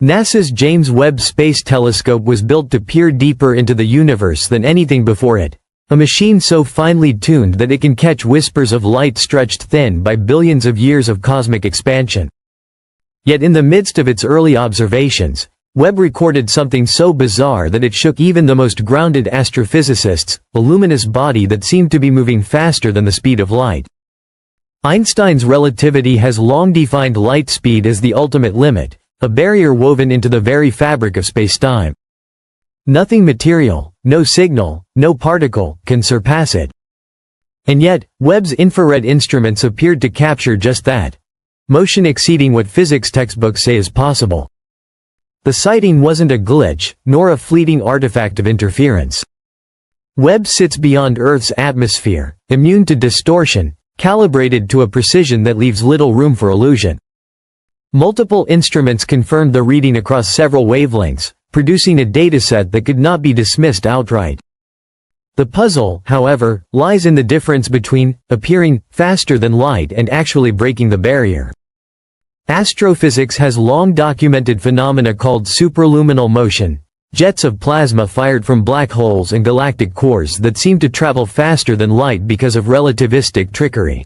NASA's James Webb Space Telescope was built to peer deeper into the universe than anything before it, a machine so finely tuned that it can catch whispers of light stretched thin by billions of years of cosmic expansion. Yet in the midst of its early observations, Webb recorded something so bizarre that it shook even the most grounded astrophysicists, a luminous body that seemed to be moving faster than the speed of light. Einstein's relativity has long defined light speed as the ultimate limit, a barrier woven into the very fabric of spacetime. Nothing material, no signal, no particle, can surpass it. And yet, Webb's infrared instruments appeared to capture just that. Motion exceeding what physics textbooks say is possible. The sighting wasn't a glitch, nor a fleeting artifact of interference. Webb sits beyond Earth's atmosphere, immune to distortion, calibrated to a precision that leaves little room for illusion. Multiple instruments confirmed the reading across several wavelengths, producing a dataset that could not be dismissed outright. The puzzle, however, lies in the difference between appearing faster than light and actually breaking the barrier. Astrophysics has long documented phenomena called superluminal motion, jets of plasma fired from black holes and galactic cores that seem to travel faster than light because of relativistic trickery.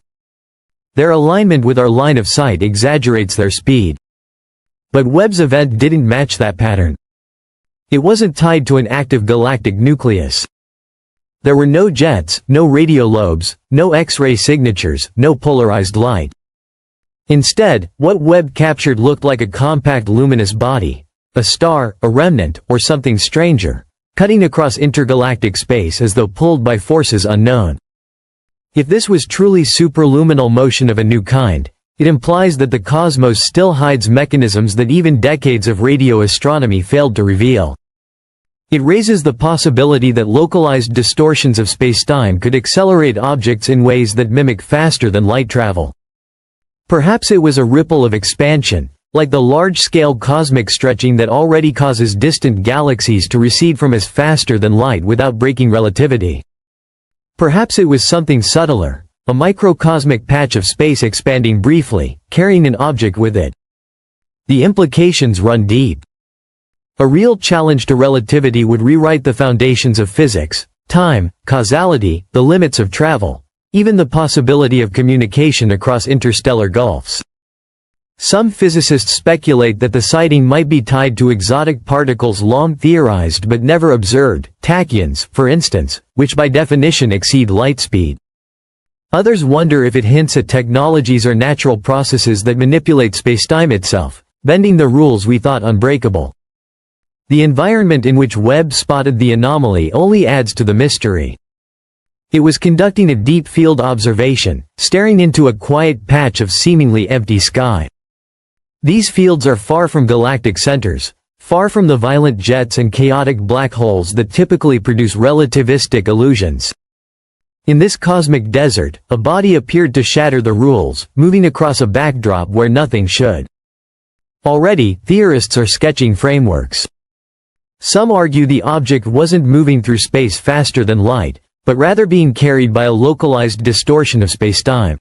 Their alignment with our line of sight exaggerates their speed. But Webb's event didn't match that pattern. It wasn't tied to an active galactic nucleus. There were no jets, no radio lobes, no X-ray signatures, no polarized light. Instead, what Webb captured looked like a compact luminous body, a star, a remnant, or something stranger, cutting across intergalactic space as though pulled by forces unknown. If this was truly superluminal motion of a new kind, it implies that the cosmos still hides mechanisms that even decades of radio astronomy failed to reveal. It raises the possibility that localized distortions of spacetime could accelerate objects in ways that mimic faster than light travel. Perhaps it was a ripple of expansion, like the large-scale cosmic stretching that already causes distant galaxies to recede from as faster than light without breaking relativity. Perhaps it was something subtler, a microcosmic patch of space expanding briefly, carrying an object with it. The implications run deep. A real challenge to relativity would rewrite the foundations of physics, time, causality, the limits of travel, even the possibility of communication across interstellar gulfs. Some physicists speculate that the sighting might be tied to exotic particles long theorized but never observed, tachyons, for instance, which by definition exceed light speed. Others wonder if it hints at technologies or natural processes that manipulate spacetime itself, bending the rules we thought unbreakable. The environment in which Webb spotted the anomaly only adds to the mystery. It was conducting a deep field observation, staring into a quiet patch of seemingly empty sky. These fields are far from galactic centers, far from the violent jets and chaotic black holes that typically produce relativistic illusions. In this cosmic desert, a body appeared to shatter the rules, moving across a backdrop where nothing should. Already, theorists are sketching frameworks. Some argue the object wasn't moving through space faster than light, but rather being carried by a localized distortion of spacetime.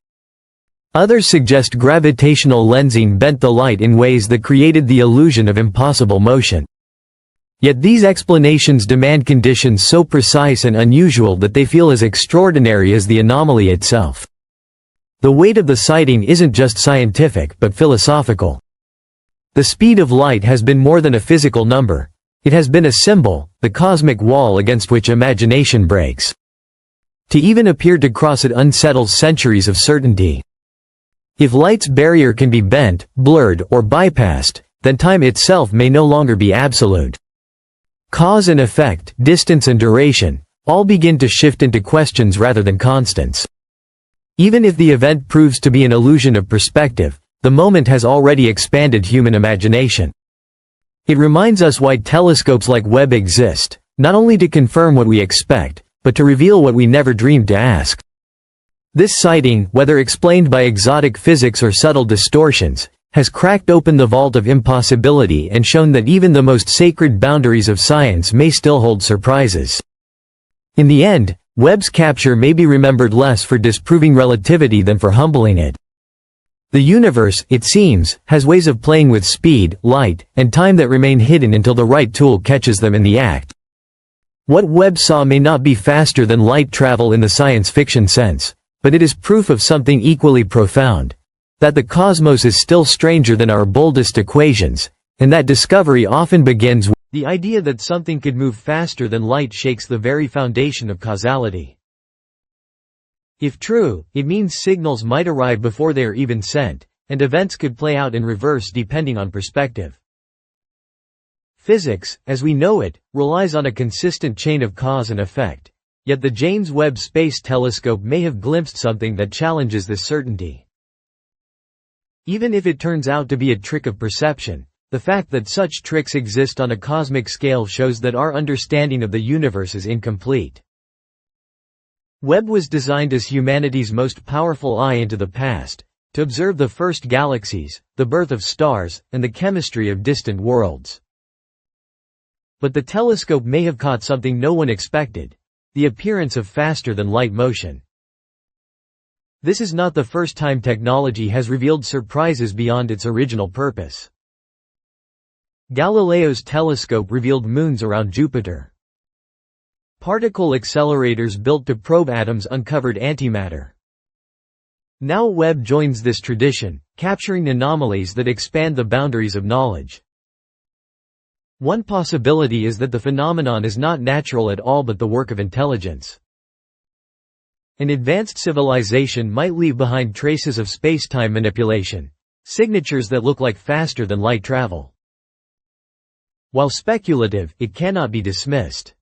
Others suggest gravitational lensing bent the light in ways that created the illusion of impossible motion. Yet these explanations demand conditions so precise and unusual that they feel as extraordinary as the anomaly itself. The weight of the sighting isn't just scientific but philosophical. The speed of light has been more than a physical number. It has been a symbol, the cosmic wall against which imagination breaks. To even appear to cross it unsettles centuries of certainty. If light's barrier can be bent, blurred, or bypassed, then time itself may no longer be absolute. Cause and effect, distance and duration, all begin to shift into questions rather than constants. Even if the event proves to be an illusion of perspective, the moment has already expanded human imagination. It reminds us why telescopes like Webb exist, not only to confirm what we expect, but to reveal what we never dreamed to ask. This sighting, whether explained by exotic physics or subtle distortions, has cracked open the vault of impossibility and shown that even the most sacred boundaries of science may still hold surprises. In the end, Webb's capture may be remembered less for disproving relativity than for humbling it. The universe, it seems, has ways of playing with speed, light, and time that remain hidden until the right tool catches them in the act. What Webb saw may not be faster than light travel in the science fiction sense, but it is proof of something equally profound: that the cosmos is still stranger than our boldest equations, and that discovery often begins with the idea that something could move faster than light shakes the very foundation of causality. If true, it means signals might arrive before they are even sent, and events could play out in reverse depending on perspective. Physics, as we know it, relies on a consistent chain of cause and effect, yet the James Webb Space Telescope may have glimpsed something that challenges this certainty. Even if it turns out to be a trick of perception, the fact that such tricks exist on a cosmic scale shows that our understanding of the universe is incomplete. Webb was designed as humanity's most powerful eye into the past, to observe the first galaxies, the birth of stars, and the chemistry of distant worlds. But the telescope may have caught something no one expected: the appearance of faster-than-light motion. This is not the first time technology has revealed surprises beyond its original purpose. Galileo's telescope revealed moons around Jupiter. Particle accelerators built to probe atoms uncovered antimatter. Now Webb joins this tradition, capturing anomalies that expand the boundaries of knowledge. One possibility is that the phenomenon is not natural at all but the work of intelligence. An advanced civilization might leave behind traces of space-time manipulation, signatures that look like faster-than-light travel. While speculative, it cannot be dismissed.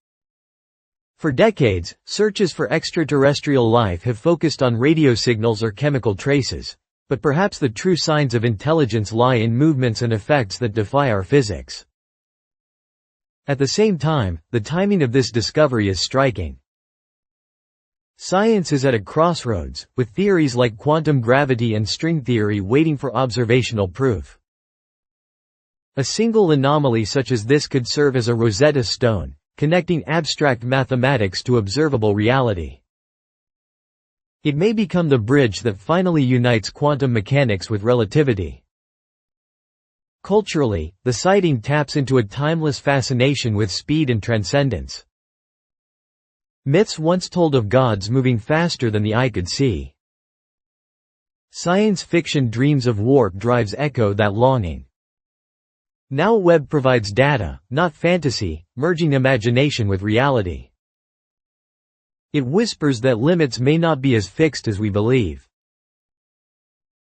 For decades, searches for extraterrestrial life have focused on radio signals or chemical traces, but perhaps the true signs of intelligence lie in movements and effects that defy our physics. At the same time, the timing of this discovery is striking. Science is at a crossroads, with theories like quantum gravity and string theory waiting for observational proof. A single anomaly such as this could serve as a Rosetta Stone, connecting abstract mathematics to observable reality. It may become the bridge that finally unites quantum mechanics with relativity. Culturally, the sighting taps into a timeless fascination with speed and transcendence. Myths once told of gods moving faster than the eye could see. Science fiction dreams of warp drives echo that longing. Now Webb provides data, not fantasy, merging imagination with reality. It whispers that limits may not be as fixed as we believe.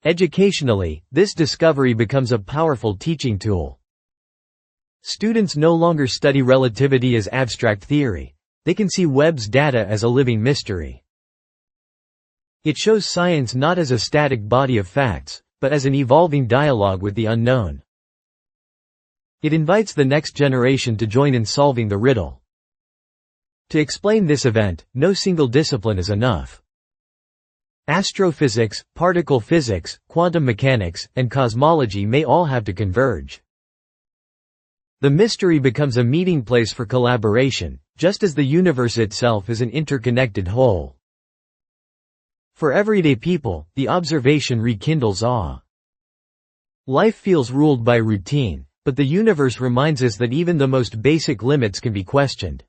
Educationally, this discovery becomes a powerful teaching tool. Students no longer study relativity as abstract theory. They can see Webb's data as a living mystery. It shows science not as a static body of facts, but as an evolving dialogue with the unknown. It invites the next generation to join in solving the riddle. To explain this event, no single discipline is enough. Astrophysics, particle physics, quantum mechanics, and cosmology may all have to converge. The mystery becomes a meeting place for collaboration, just as the universe itself is an interconnected whole. For everyday people, the observation rekindles awe. Life feels ruled by routine, but the universe reminds us that even the most basic limits can be questioned.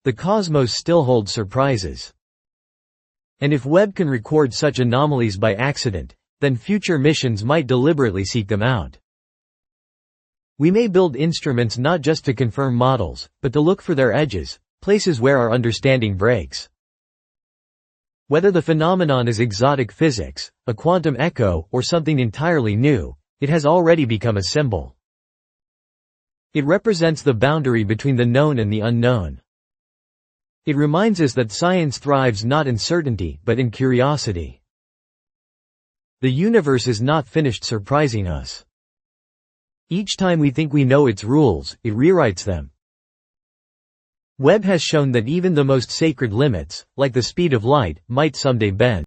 The cosmos still holds surprises. And if Webb can record such anomalies by accident, then future missions might deliberately seek them out. We may build instruments not just to confirm models, but to look for their edges, places where our understanding breaks. Whether the phenomenon is exotic physics, a quantum echo, or something entirely new, it has already become a symbol. It represents the boundary between the known and the unknown. It reminds us that science thrives not in certainty, but in curiosity. The universe is not finished surprising us. Each time we think we know its rules, it rewrites them. Webb has shown that even the most sacred limits, like the speed of light, might someday bend.